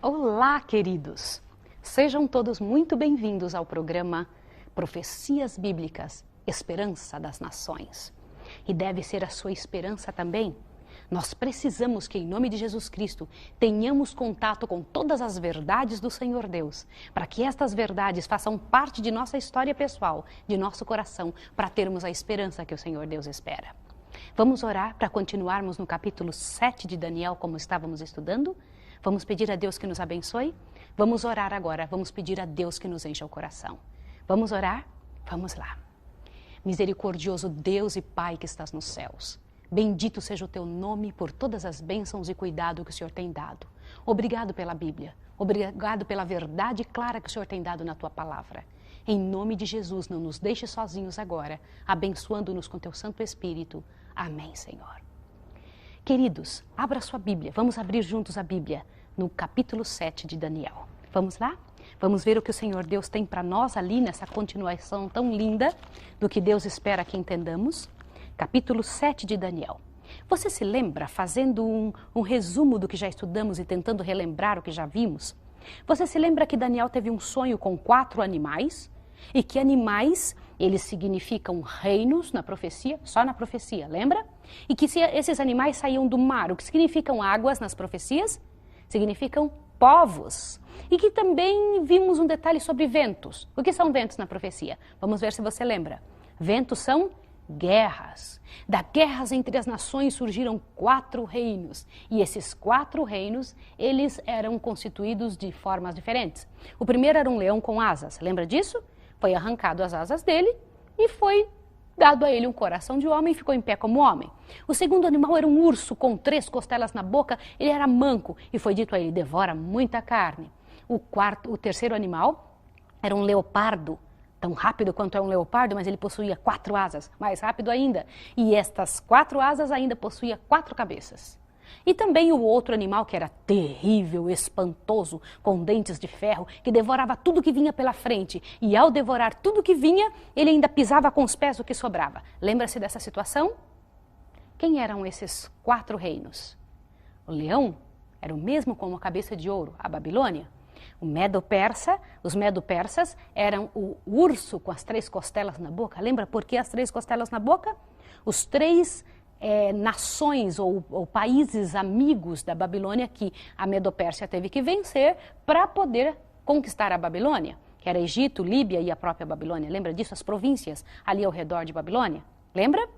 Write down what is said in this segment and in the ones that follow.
Olá, queridos! Sejam todos muito bem-vindos ao programa Profecias Bíblicas, Esperança das Nações. E deve ser a sua esperança também. Nós precisamos que, em nome de Jesus Cristo, tenhamos contato com todas as verdades do Senhor Deus, para que estas verdades façam parte de nossa história pessoal, de nosso coração, para termos a esperança que o Senhor Deus espera. Vamos orar para continuarmos no capítulo 7 de Daniel, como estávamos estudando? Vamos pedir a Deus que nos abençoe? Vamos orar agora, vamos pedir a Deus que nos encha o coração. Vamos orar? Vamos lá. Misericordioso Deus e Pai que estás nos céus, bendito seja o teu nome por todas as bênçãos e cuidado que o Senhor tem dado. Obrigado pela Bíblia, obrigado pela verdade clara que o Senhor tem dado na tua palavra. Em nome de Jesus, não nos deixe sozinhos agora, abençoando-nos com teu Santo Espírito. Amém, Senhor. Queridos, abra sua Bíblia, vamos abrir juntos a Bíblia no capítulo 7 de Daniel. Vamos lá? Vamos ver o que o Senhor Deus tem para nós ali nessa continuação tão linda do que Deus espera que entendamos. Capítulo 7 de Daniel. Você se lembra, fazendo um resumo do que já estudamos e tentando relembrar o que já vimos? Você se lembra que Daniel teve um sonho com 4 animais? E que animais, eles significam reinos na profecia, só na profecia, lembra? E que esses animais saíam do mar, o que significam águas nas profecias? Significam povos. E que também vimos um detalhe sobre ventos. O que são ventos na profecia? Vamos ver se você lembra. Ventos são guerras. Das guerras entre as nações surgiram 4 reinos. E esses 4 reinos, eles eram constituídos de formas diferentes. O primeiro era um leão com asas, lembra disso? Foi arrancado as asas dele e foi dado a ele um coração de homem e ficou em pé como homem. O segundo animal era um urso com 3 costelas na boca, ele era manco e foi dito a ele, devora muita carne. O terceiro animal era um leopardo, tão rápido quanto é um leopardo, mas ele possuía 4 asas, mais rápido ainda. E estas 4 asas ainda possuía 4 cabeças. E também o outro animal que era terrível, espantoso, com dentes de ferro, que devorava tudo que vinha pela frente. E ao devorar tudo que vinha, ele ainda pisava com os pés o que sobrava. Lembra-se dessa situação? Quem eram esses 4 reinos? O leão era o mesmo com a cabeça de ouro, a Babilônia. Os medo-persas eram o urso com as 3 costelas na boca. Lembra por que as 3 costelas na boca? Os 3 nações ou países amigos da Babilônia que a Medo-Pérsia teve que vencer para poder conquistar a Babilônia, que era Egito, Líbia e a própria Babilônia. Lembra disso? As províncias ali ao redor de Babilônia. Lembra?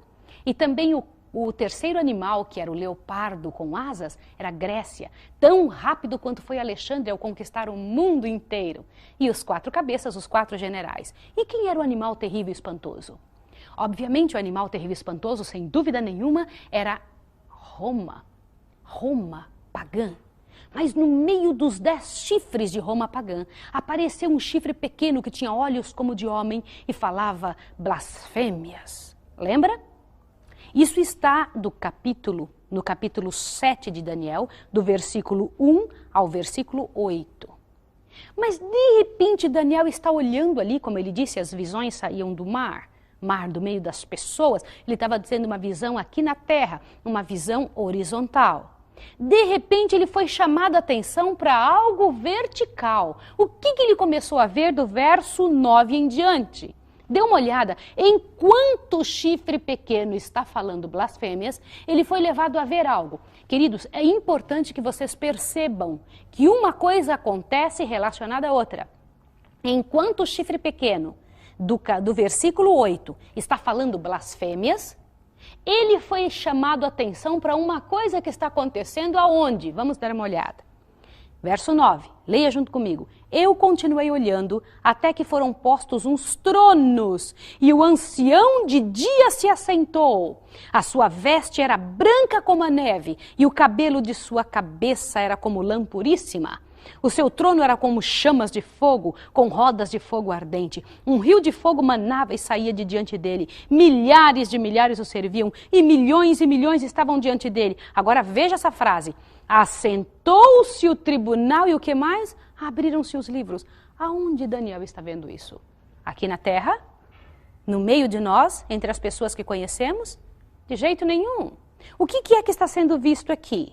E também o terceiro animal, que era o leopardo com asas, era a Grécia, tão rápido quanto foi Alexandre ao conquistar o mundo inteiro. E os 4 cabeças, os 4 generais. E quem era o animal terrível e espantoso? Obviamente, o animal terrível e espantoso, sem dúvida nenhuma, era Roma pagã. Mas no meio dos 10 chifres de Roma pagã, apareceu um chifre pequeno que tinha olhos como de homem e falava blasfêmias. Lembra? Isso está no capítulo 7 de Daniel, do versículo 1 ao versículo 8. Mas de repente Daniel está olhando ali, como ele disse, as visões saíam do mar do meio das pessoas. Ele estava dizendo uma visão aqui na terra, uma visão horizontal. De repente ele foi chamado a atenção para algo vertical. O que ele começou a ver do verso 9 em diante? Dê uma olhada. Enquanto o chifre pequeno está falando blasfêmias, ele foi levado a ver algo. Queridos, é importante que vocês percebam que uma coisa acontece relacionada à outra. Enquanto o chifre pequeno do versículo 8 está falando blasfêmias, ele foi chamado a atenção para uma coisa que está acontecendo aonde? Vamos dar uma olhada. Verso 9, leia junto comigo. Eu continuei olhando até que foram postos uns tronos e o ancião de dia se assentou. A sua veste era branca como a neve e o cabelo de sua cabeça era como lã puríssima. O seu trono era como chamas de fogo, com rodas de fogo ardente. Um rio de fogo manava e saía de diante dele. Milhares de milhares o serviam e milhões estavam diante dele. Agora veja essa frase. Assentou-se o tribunal e o que mais? Abriram-se os livros. Aonde Daniel está vendo isso? Aqui na terra? No meio de nós? Entre as pessoas que conhecemos? De jeito nenhum. O que é que está sendo visto aqui?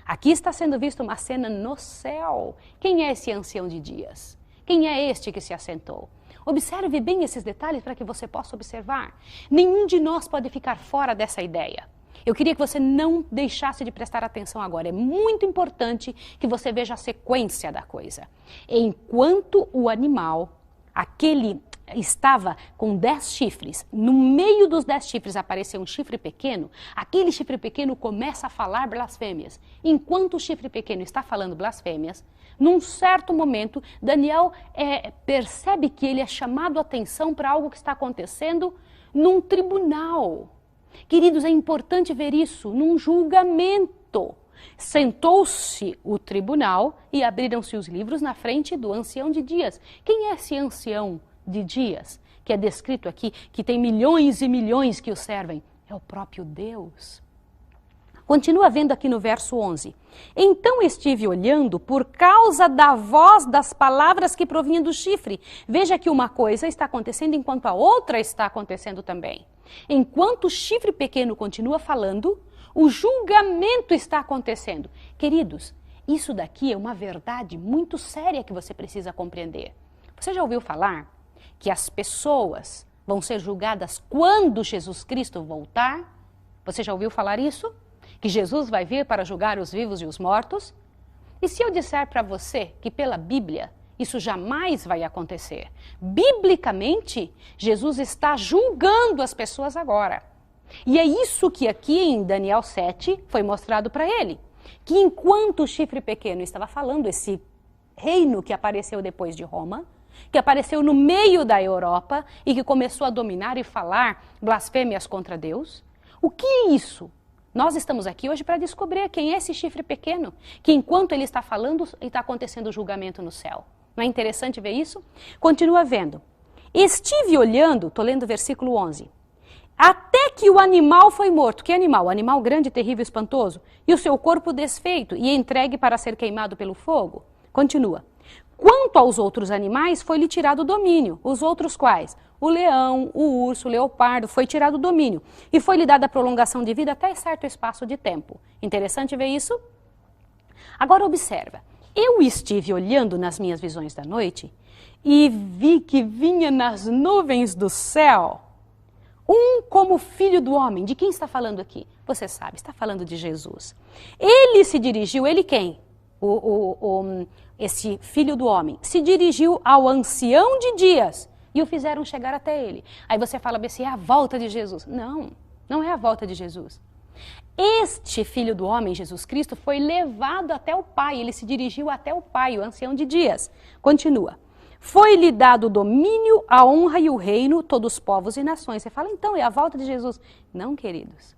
Aqui está sendo vista uma cena no céu. Quem é esse ancião de dias? Quem é este que se assentou? Observe bem esses detalhes para que você possa observar. Nenhum de nós pode ficar fora dessa ideia. Eu queria que você não deixasse de prestar atenção agora. É muito importante que você veja a sequência da coisa. Enquanto o animal, aquele estava com 10 chifres, no meio dos 10 chifres apareceu um chifre pequeno, aquele chifre pequeno começa a falar blasfêmias. Enquanto o chifre pequeno está falando blasfêmias, num certo momento, Daniel percebe que ele é chamado a atenção para algo que está acontecendo num tribunal. Queridos, é importante ver isso num julgamento. Sentou-se o tribunal e abriram-se os livros na frente do ancião de dias. Quem é esse ancião de dias que é descrito aqui, que tem milhões e milhões que o servem? É o próprio Deus. Continua vendo aqui no verso 11. Então estive olhando por causa da voz das palavras que provinham do chifre. Veja que uma coisa está acontecendo enquanto a outra está acontecendo também. Enquanto o chifre pequeno continua falando, o julgamento está acontecendo. Queridos, isso daqui é uma verdade muito séria que você precisa compreender. Você já ouviu falar que as pessoas vão ser julgadas quando Jesus Cristo voltar? Você já ouviu falar isso? Que Jesus vai vir para julgar os vivos e os mortos? E se eu disser para você que pela Bíblia isso jamais vai acontecer? Biblicamente, Jesus está julgando as pessoas agora. E é isso que aqui em Daniel 7 foi mostrado para ele. Que enquanto o chifre pequeno estava falando, esse reino que apareceu depois de Roma, que apareceu no meio da Europa e que começou a dominar e falar blasfêmias contra Deus, o que é isso? Nós estamos aqui hoje para descobrir quem é esse chifre pequeno, que enquanto ele está falando, está acontecendo o julgamento no céu. Não é interessante ver isso? Continua vendo. Estive olhando, estou lendo o versículo 11, até que o animal foi morto. Que animal? O animal grande, terrível, espantoso. E o seu corpo desfeito e entregue para ser queimado pelo fogo. Continua. Quanto aos outros animais, foi-lhe tirado o domínio. Os outros quais? O leão, o urso, o leopardo, foi tirado o domínio. E foi-lhe dada prolongação de vida até certo espaço de tempo. Interessante ver isso? Agora observa. Eu estive olhando nas minhas visões da noite e vi que vinha nas nuvens do céu um como filho do homem. De quem está falando aqui? Você sabe, está falando de Jesus. Ele se dirigiu, ele quem? Esse filho do homem se dirigiu ao ancião de dias e o fizeram chegar até ele. Aí você fala assim, é a volta de Jesus. Não, não é a volta de Jesus. Este filho do homem, Jesus Cristo, foi levado até o Pai, ele se dirigiu até o Pai, o ancião de dias. Continua. Foi-lhe dado o domínio, a honra e o reino, todos os povos e nações. Você fala, então, é a volta de Jesus. Não, queridos.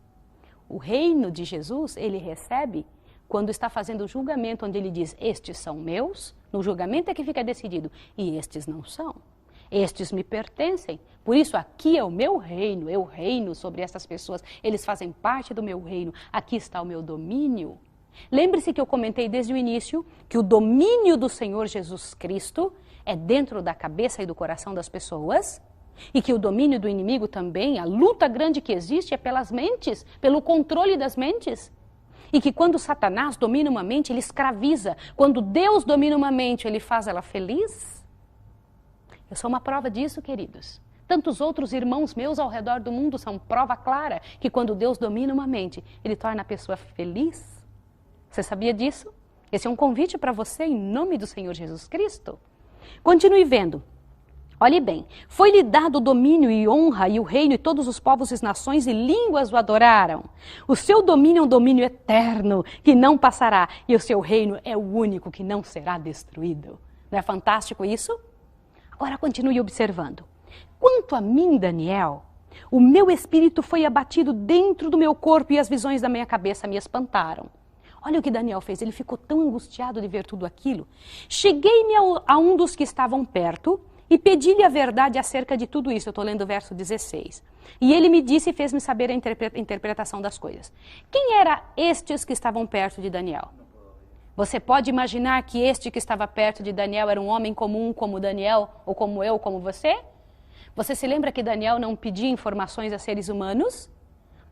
O reino de Jesus, ele recebe quando está fazendo o julgamento, onde ele diz, estes são meus, no julgamento é que fica decidido, e estes não são. Estes me pertencem, por isso aqui é o meu reino, eu reino sobre essas pessoas, eles fazem parte do meu reino, aqui está o meu domínio. Lembre-se que eu comentei desde o início que o domínio do Senhor Jesus Cristo é dentro da cabeça e do coração das pessoas, e que o domínio do inimigo também, a luta grande que existe é pelas mentes, pelo controle das mentes. E que quando Satanás domina uma mente, ele escraviza. Quando Deus domina uma mente, ele faz ela feliz. Eu sou uma prova disso, queridos. Tantos outros irmãos meus ao redor do mundo são prova clara que quando Deus domina uma mente, ele torna a pessoa feliz. Você sabia disso? Esse é um convite para você em nome do Senhor Jesus Cristo. Continue vendo. Olhe bem, foi-lhe dado o domínio e honra e o reino e todos os povos e nações e línguas o adoraram. O seu domínio é um domínio eterno que não passará e o seu reino é o único que não será destruído. Não é fantástico isso? Agora continue observando. Quanto a mim, Daniel, o meu espírito foi abatido dentro do meu corpo e as visões da minha cabeça me espantaram. Olha o que Daniel fez, ele ficou tão angustiado de ver tudo aquilo. Cheguei-me a um dos que estavam perto e pedi-lhe a verdade acerca de tudo isso. Eu estou lendo o verso 16. E ele me disse e fez-me saber a interpretação das coisas. Quem eram estes que estavam perto de Daniel? Você pode imaginar que este que estava perto de Daniel era um homem comum como Daniel, ou como eu, como você? Você se lembra que Daniel não pedia informações a seres humanos?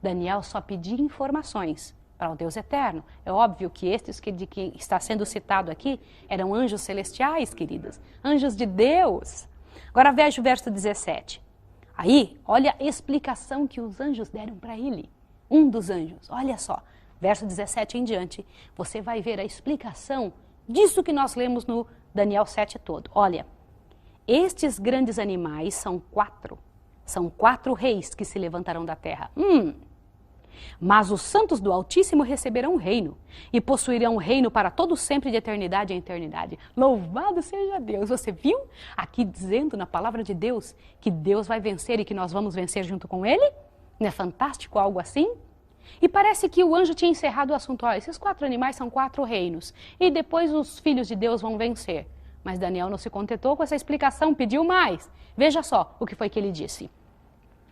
Daniel só pedia informações para o Deus eterno. É óbvio que estes de que está sendo citado aqui eram anjos celestiais, queridas, anjos de Deus. Agora veja o verso 17. Aí, olha a explicação que os anjos deram para ele. Um dos anjos, olha só, verso 17 em diante, você vai ver a explicação disso que nós lemos no Daniel 7 todo. Olha, estes grandes animais são quatro reis que se levantarão da terra. Mas os santos do Altíssimo receberão um reino e possuirão um reino para todo sempre de eternidade em eternidade. Louvado seja Deus! Você viu aqui dizendo na palavra de Deus que Deus vai vencer e que nós vamos vencer junto com Ele? Não é fantástico algo assim? E parece que o anjo tinha encerrado o assunto. Olha, esses 4 animais são 4 reinos e depois os filhos de Deus vão vencer. Mas Daniel não se contentou com essa explicação, pediu mais. Veja só o que foi que ele disse.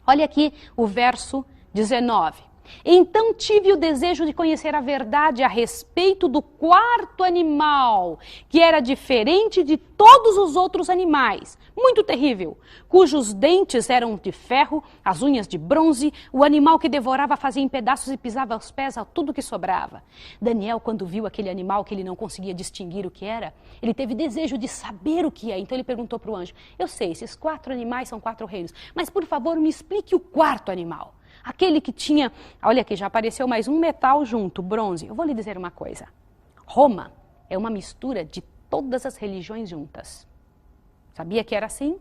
Olha aqui o verso 19. Então tive o desejo de conhecer a verdade a respeito do 4º animal, que era diferente de todos os outros animais, muito terrível, cujos dentes eram de ferro, as unhas de bronze, o animal que devorava fazia em pedaços e pisava aos pés a tudo que sobrava. Daniel, quando viu aquele animal que ele não conseguia distinguir o que era, ele teve desejo de saber o que é, então ele perguntou para o anjo, eu sei, esses 4 animais são 4 reinos, mas por favor me explique o 4º animal. Aquele que tinha, olha aqui, já apareceu mais um metal junto, bronze. Eu vou lhe dizer uma coisa. Roma é uma mistura de todas as religiões juntas. Sabia que era assim?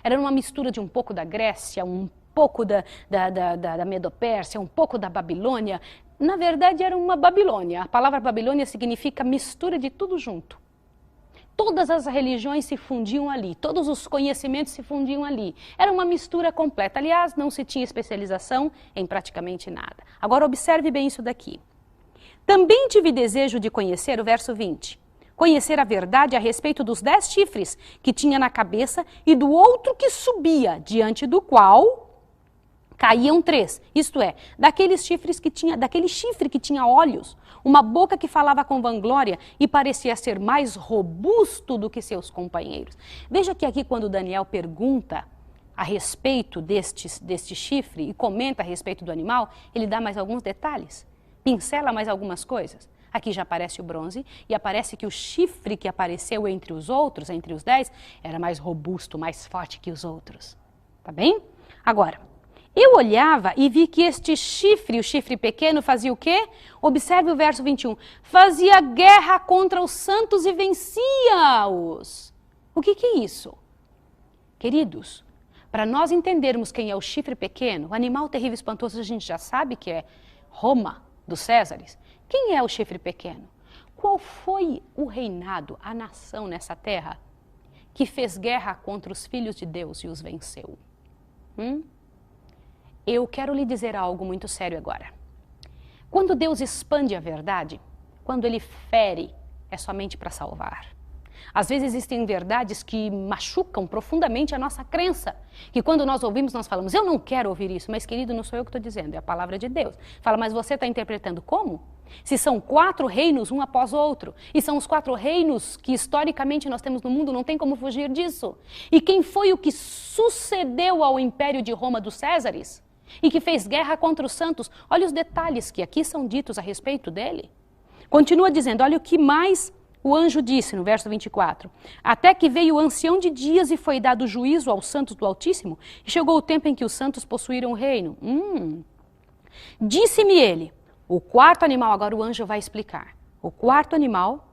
Era uma mistura de um pouco da Grécia, um pouco da Medopérsia, um pouco da Babilônia. Na verdade, era uma Babilônia. A palavra Babilônia significa mistura de tudo junto. Todas as religiões se fundiam ali, todos os conhecimentos se fundiam ali. Era uma mistura completa. Aliás, não se tinha especialização em praticamente nada. Agora, observe bem isso daqui. Também tive desejo de conhecer, o verso 20, conhecer a verdade a respeito dos 10 chifres que tinha na cabeça e do outro que subia, diante do qual caíam 3, isto é, daquele chifre que tinha olhos, uma boca que falava com vanglória e parecia ser mais robusto do que seus companheiros. Veja que aqui quando Daniel pergunta a respeito deste chifre e comenta a respeito do animal, ele dá mais alguns detalhes, pincela mais algumas coisas. Aqui já aparece o bronze e aparece que o chifre que apareceu entre os outros, entre os 10, era mais robusto, mais forte que os outros. Tá bem? Agora, eu olhava e vi que este chifre, o chifre pequeno, fazia o quê? Observe o verso 21. Fazia guerra contra os santos e vencia-os. O que é isso? Queridos, para nós entendermos quem é o chifre pequeno, o animal terrível e espantoso, a gente já sabe que é Roma, dos Césares. Quem é o chifre pequeno? Qual foi o reinado, a nação nessa terra que fez guerra contra os filhos de Deus e os venceu? Eu quero lhe dizer algo muito sério agora. Quando Deus expande a verdade, quando Ele fere, é somente para salvar. Às vezes existem verdades que machucam profundamente a nossa crença, que quando nós ouvimos nós falamos, eu não quero ouvir isso, mas querido, não sou eu que estou dizendo, é a palavra de Deus. Fala, mas você está interpretando como? Se são 4 reinos, um após outro, e são os 4 reinos que historicamente nós temos no mundo, não tem como fugir disso. E quem foi o que sucedeu ao Império de Roma dos Césares? E que fez guerra contra os santos? Olha os detalhes que aqui são ditos a respeito dele. Continua dizendo, olha o que mais o anjo disse no verso 24. Até que veio o ancião de dias e foi dado juízo aos santos do Altíssimo, e chegou o tempo em que os santos possuíram o reino. Disse-me ele, o 4º animal, agora o anjo vai explicar. O 4º animal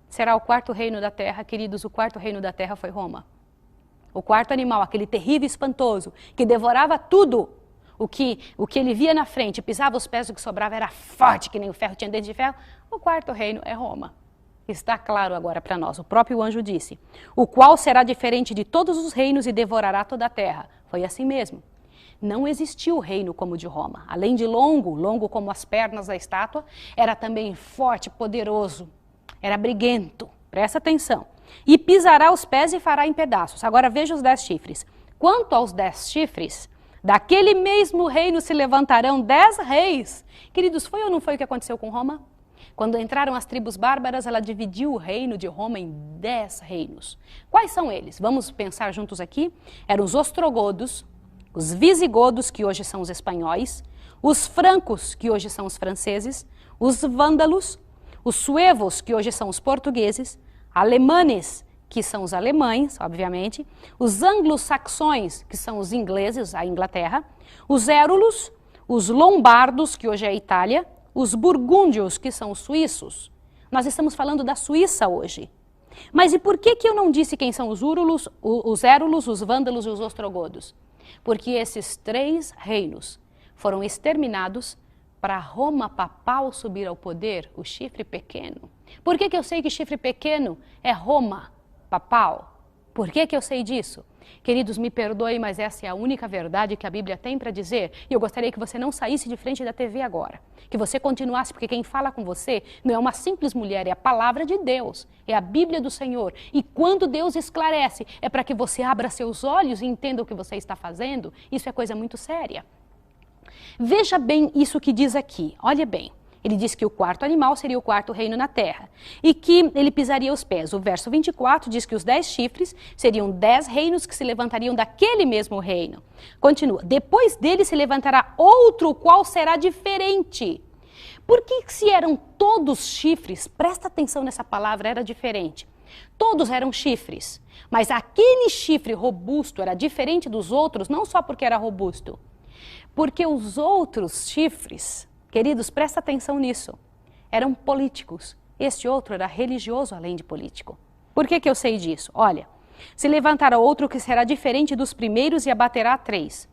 será o 4º reino da terra, queridos, o 4º reino da terra foi Roma. O 4º animal, aquele terrível e espantoso, que devorava tudo. O que ele via na frente, pisava os pés, o que sobrava era forte, que nem o ferro tinha dente de ferro. O 4º reino é Roma. Está claro agora para nós, o próprio anjo disse, o qual será diferente de todos os reinos e devorará toda a terra. Foi assim mesmo. Não existiu reino como o de Roma. Além de longo como as pernas da estátua, era também forte, poderoso, era briguento. Presta atenção. E pisará os pés e fará em pedaços. Agora veja os 10 chifres. Quanto aos 10 chifres, daquele mesmo reino se levantarão 10 reis. Queridos, foi ou não foi o que aconteceu com Roma? Quando entraram as tribos bárbaras, ela dividiu o reino de Roma em 10 reinos. Quais são eles? Vamos pensar juntos aqui. Eram os ostrogodos, os visigodos, que hoje são os espanhóis, os francos, que hoje são os franceses, os vândalos, os suevos, que hoje são os portugueses, alemanes, que são os alemães, obviamente, os anglo-saxões, que são os ingleses, a Inglaterra, os érulos, os lombardos, que hoje é a Itália, os burgúndios, que são os suíços. Nós estamos falando da Suíça hoje. Mas e por que eu não disse quem são os úrulos, os érulos, os vândalos e os ostrogodos? Porque esses 3 reinos foram exterminados para Roma papal subir ao poder, o chifre pequeno. Por que eu sei que chifre pequeno é Roma papal? Por que eu sei disso? Queridos, me perdoem, mas essa é a única verdade que a Bíblia tem para dizer. E eu gostaria que você não saísse de frente da TV agora. Que você continuasse, porque quem fala com você não é uma simples mulher, é a palavra de Deus. É a Bíblia do Senhor. E quando Deus esclarece, é para que você abra seus olhos e entenda o que você está fazendo. Isso é coisa muito séria. Veja bem isso que diz aqui. Olha bem. Ele diz que o 4º animal seria o 4º reino na terra e que ele pisaria os pés. O verso 24 diz que os 10 chifres seriam 10 reinos que se levantariam daquele mesmo reino. Continua. Depois dele se levantará outro, o qual será diferente. Por que se eram todos chifres? Presta atenção nessa palavra, era diferente. Todos eram chifres, mas aquele chifre robusto era diferente dos outros, não só porque era robusto, porque os outros chifres... Queridos, presta atenção nisso. Eram políticos. Este outro era religioso além de político. Por que eu sei disso? Olha, se levantará outro que será diferente dos primeiros e abaterá 3.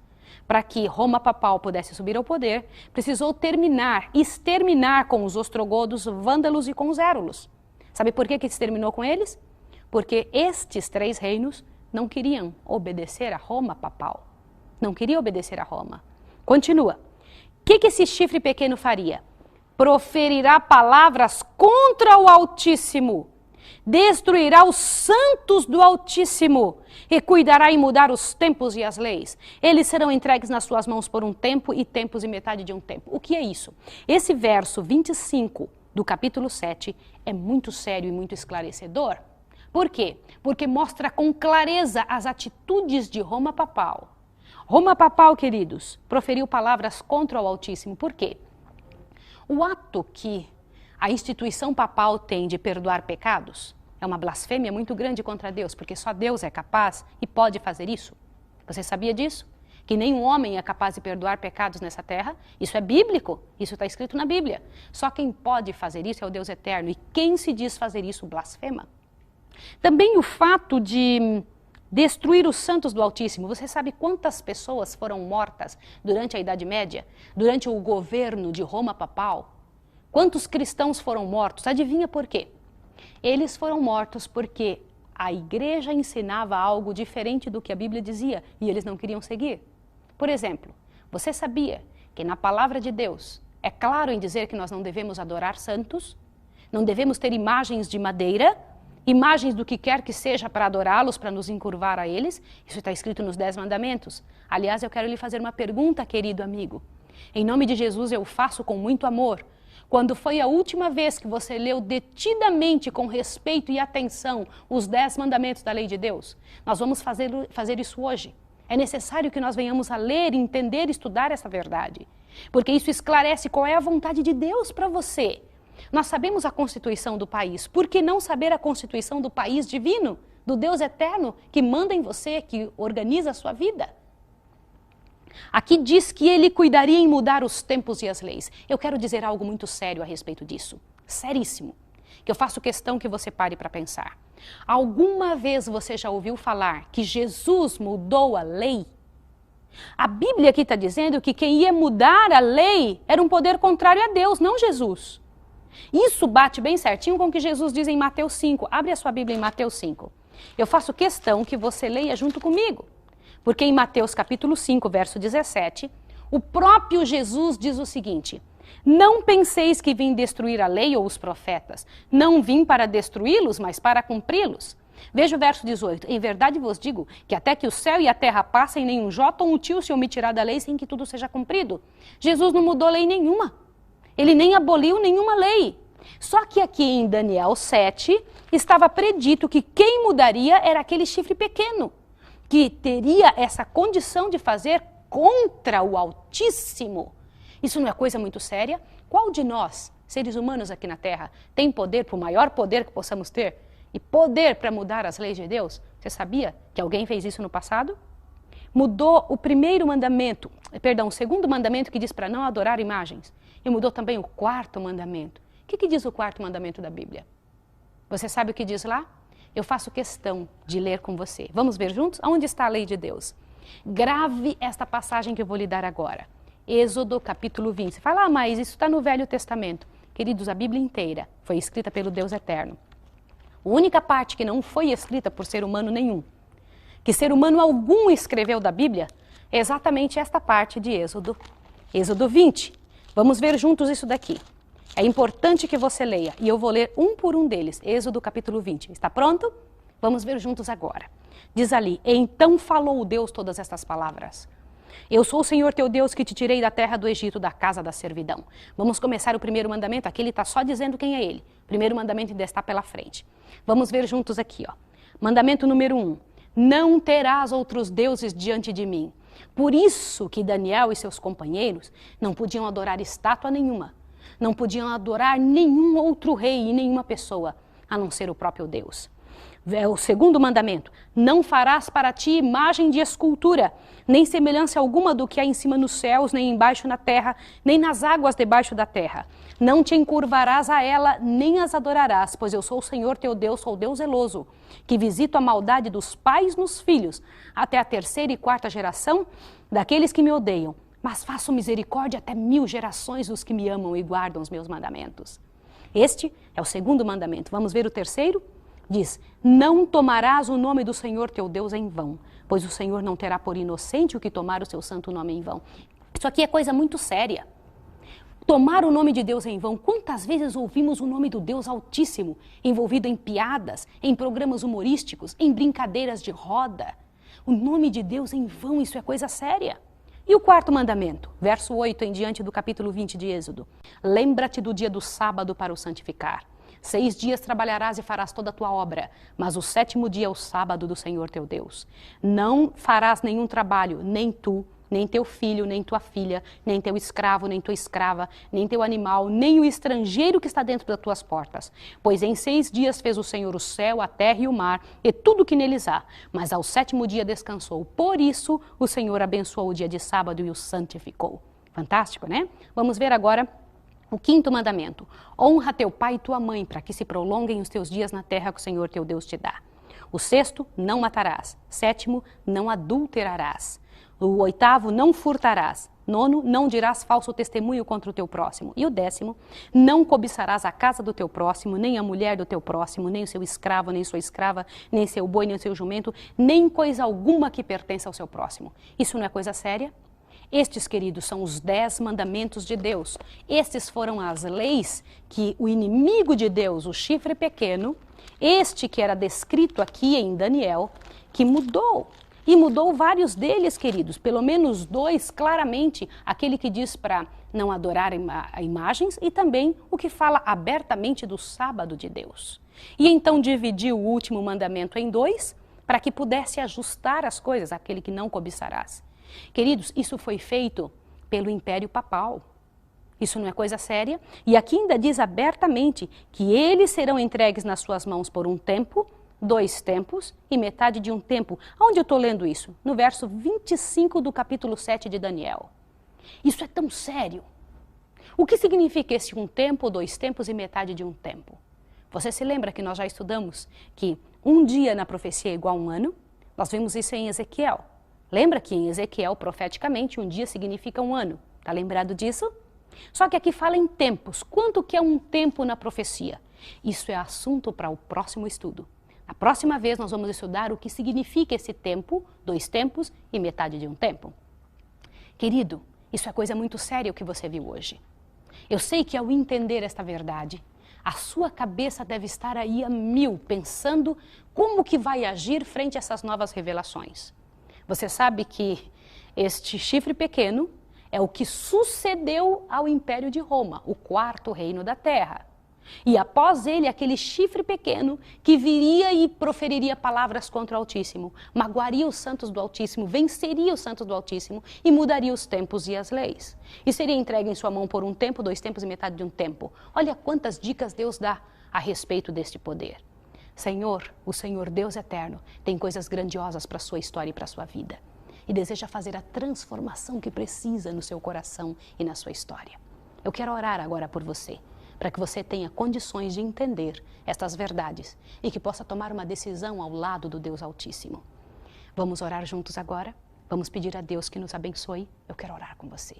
Para que Roma papal pudesse subir ao poder, precisou exterminar com os ostrogodos, vândalos e com os érulos. Sabe por que exterminou com eles? Porque estes 3 reinos não queriam obedecer a Roma papal. Não queriam obedecer a Roma. Continua. O que esse chifre pequeno faria? Proferirá palavras contra o Altíssimo, destruirá os santos do Altíssimo e cuidará em mudar os tempos e as leis. Eles serão entregues nas suas mãos por um tempo e tempos e metade de um tempo. O que é isso? Esse verso 25 do capítulo 7 é muito sério e muito esclarecedor. Por quê? Porque mostra com clareza as atitudes de Roma papal. Roma papal, queridos, proferiu palavras contra o Altíssimo. Por quê? O ato que a instituição papal tem de perdoar pecados é uma blasfêmia muito grande contra Deus, porque só Deus é capaz e pode fazer isso. Você sabia disso? Que nenhum homem é capaz de perdoar pecados nessa terra? Isso é bíblico, isso está escrito na Bíblia. Só quem pode fazer isso é o Deus eterno, e quem se diz fazer isso blasfema. Também o fato de destruir os santos do Altíssimo. Você sabe quantas pessoas foram mortas durante a Idade Média? Durante o governo de Roma papal? Quantos cristãos foram mortos? Adivinha por quê? Eles foram mortos porque a igreja ensinava algo diferente do que a Bíblia dizia e eles não queriam seguir. Por exemplo, você sabia que na palavra de Deus é claro em dizer que nós não devemos adorar santos? Não devemos ter imagens de madeira? Imagens do que quer que seja para adorá-los, para nos encurvar a eles? Isso está escrito nos 10 mandamentos. Aliás, eu quero lhe fazer uma pergunta, querido amigo. Em nome de Jesus eu faço com muito amor. Quando foi a última vez que você leu detidamente, com respeito e atenção, os 10 mandamentos da lei de Deus? Nós vamos fazer isso hoje. É necessário que nós venhamos a ler, entender e estudar essa verdade. Porque isso esclarece qual é a vontade de Deus para você. Nós sabemos a Constituição do país. Por que não saber a Constituição do país divino, do Deus eterno, que manda em você, que organiza a sua vida? Aqui diz que ele cuidaria em mudar os tempos e as leis. Eu quero dizer algo muito sério a respeito disso. Seríssimo. Que eu faço questão que você pare para pensar. Alguma vez você já ouviu falar que Jesus mudou a lei? A Bíblia aqui está dizendo que quem ia mudar a lei era um poder contrário a Deus, não Jesus. Isso bate bem certinho com o que Jesus diz em Mateus 5. Abre a sua Bíblia em Mateus 5. Eu faço questão que você leia junto comigo. Porque em Mateus capítulo 5, verso 17, o próprio Jesus diz o seguinte: não penseis que vim destruir a lei ou os profetas. Não vim para destruí-los, mas para cumpri-los. Veja o verso 18. Em verdade vos digo que até que o céu e a terra passem, nenhum jota ou um tio se omitirá da lei sem que tudo seja cumprido. Jesus não mudou lei nenhuma. Ele nem aboliu nenhuma lei. Só que aqui em Daniel 7 estava predito que quem mudaria era aquele chifre pequeno, que teria essa condição de fazer contra o Altíssimo. Isso não é coisa muito séria? Qual de nós seres humanos aqui na Terra, têm poder, por maior poder que possamos ter, e poder para mudar as leis de Deus? Você sabia que alguém fez isso no passado? Mudou o primeiro mandamento, o segundo mandamento que diz para não adorar imagens. E mudou também o quarto mandamento. O que diz o quarto mandamento da Bíblia? Você sabe o que diz lá? Eu faço questão de ler com você. Vamos ver juntos? Onde está a lei de Deus? Grave esta passagem que eu vou lhe dar agora. Êxodo capítulo 20. Você fala, mas isso está no Velho Testamento. Queridos, a Bíblia inteira foi escrita pelo Deus eterno. A única parte que não foi escrita por ser humano nenhum, que ser humano algum escreveu da Bíblia, é exatamente esta parte de Êxodo. Êxodo 20. Vamos ver juntos isso daqui. É importante que você leia, e eu vou ler um por um deles. Êxodo capítulo 20. Está pronto? Vamos ver juntos agora. Diz ali, então falou Deus todas estas palavras. Eu sou o Senhor teu Deus que te tirei da terra do Egito, da casa da servidão. Vamos começar o primeiro mandamento. Aqui ele está só dizendo quem é ele. O primeiro mandamento ainda está pela frente. Vamos ver juntos aqui, ó. Mandamento número 1. Não terás outros deuses diante de mim. Por isso que Daniel e seus companheiros não podiam adorar estátua nenhuma. Não podiam adorar nenhum outro rei e nenhuma pessoa, a não ser o próprio Deus. O segundo mandamento, não farás para ti imagem de escultura, nem semelhança alguma do que há em cima nos céus, nem embaixo na terra, nem nas águas debaixo da terra. Não te encurvarás a ela, nem as adorarás, pois eu sou o Senhor teu Deus, sou Deus zeloso, que visito a maldade dos pais nos filhos, até a 3ª e 4ª geração daqueles que me odeiam, mas faço misericórdia até 1000 gerações dos que me amam e guardam os meus mandamentos. Este é o segundo mandamento. Vamos ver o terceiro? Diz, não tomarás o nome do Senhor teu Deus em vão, pois o Senhor não terá por inocente o que tomar o seu santo nome em vão. Isso aqui é coisa muito séria. Tomar o nome de Deus em vão. Quantas vezes ouvimos o nome do Deus Altíssimo envolvido em piadas, em programas humorísticos, em brincadeiras de roda? O nome de Deus em vão, isso é coisa séria. E o quarto mandamento, verso 8 em diante do capítulo 20 de Êxodo. Lembra-te do dia do sábado para o santificar. 6 dias trabalharás e farás toda a tua obra, mas o 7º dia é o sábado do Senhor teu Deus. Não farás nenhum trabalho, nem tu, nem teu filho, nem tua filha, nem teu escravo, nem tua escrava, nem teu animal, nem o estrangeiro que está dentro das tuas portas. Pois em 6 dias fez o Senhor o céu, a terra e o mar, e tudo o que neles há. Mas ao 7º dia descansou. Por isso o Senhor abençoou o dia de sábado e o santificou. Fantástico, né? Vamos ver agora o 5º mandamento. Honra teu pai e tua mãe, para que se prolonguem os teus dias na terra que o Senhor teu Deus te dá. O 6º, não matarás. 7º, não adulterarás. O 8º, não furtarás. 9º, não dirás falso testemunho contra o teu próximo. E o 10º, não cobiçarás a casa do teu próximo, nem a mulher do teu próximo, nem o seu escravo, nem sua escrava, nem seu boi, nem o seu jumento, nem coisa alguma que pertença ao seu próximo. Isso não é coisa séria? Estes, queridos, são os 10 mandamentos de Deus. Estes foram as leis que o inimigo de Deus, o chifre pequeno, este que era descrito aqui em Daniel, que mudou. E mudou vários deles, queridos, pelo menos 2 claramente, aquele que diz para não adorar imagens e também o que fala abertamente do sábado de Deus. E então dividiu o último mandamento em 2 para que pudesse ajustar as coisas, aquele que não cobiçarás. Queridos, isso foi feito pelo Império Papal. Isso não é coisa séria? E aqui ainda diz abertamente que eles serão entregues nas suas mãos por um tempo, 2 tempos e metade de um tempo. Onde eu estou lendo isso? No verso 25 do capítulo 7 de Daniel. Isso é tão sério. O que significa esse um tempo, 2 tempos e metade de um tempo? Você se lembra que nós já estudamos que um dia na profecia é igual a um ano? Nós vimos isso em Ezequiel. Lembra que em Ezequiel, profeticamente, um dia significa um ano. Está lembrado disso? Só que aqui fala em tempos. Quanto que é um tempo na profecia? Isso é assunto para o próximo estudo. Na próxima vez nós vamos estudar o que significa esse tempo, 2 tempos e metade de um tempo. Querido, isso é coisa muito séria o que você viu hoje. Eu sei que ao entender esta verdade, a sua cabeça deve estar aí a 1000, pensando como que vai agir frente a essas novas revelações. Você sabe que este chifre pequeno é o que sucedeu ao Império de Roma, o 4º reino da Terra. E após ele, aquele chifre pequeno que viria e proferiria palavras contra o Altíssimo, magoaria os santos do Altíssimo, venceria os santos do Altíssimo e mudaria os tempos e as leis. E seria entregue em sua mão por um tempo, 2 tempos e metade de um tempo. Olha quantas dicas Deus dá a respeito deste poder. Senhor, o Senhor Deus eterno, tem coisas grandiosas para a sua história e para a sua vida. E deseja fazer a transformação que precisa no seu coração e na sua história. Eu quero orar agora por você, para que você tenha condições de entender estas verdades e que possa tomar uma decisão ao lado do Deus Altíssimo. Vamos orar juntos agora? Vamos pedir a Deus que nos abençoe? Eu quero orar com você.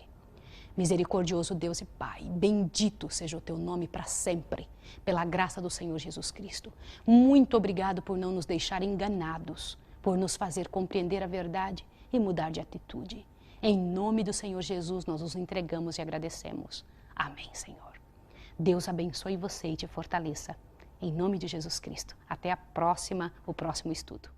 Misericordioso Deus e Pai, bendito seja o teu nome para sempre, pela graça do Senhor Jesus Cristo. Muito obrigado por não nos deixar enganados, por nos fazer compreender a verdade e mudar de atitude. Em nome do Senhor Jesus, nós nos entregamos e agradecemos. Amém, Senhor. Deus abençoe você e te fortaleça. Em nome de Jesus Cristo. Até o próximo estudo.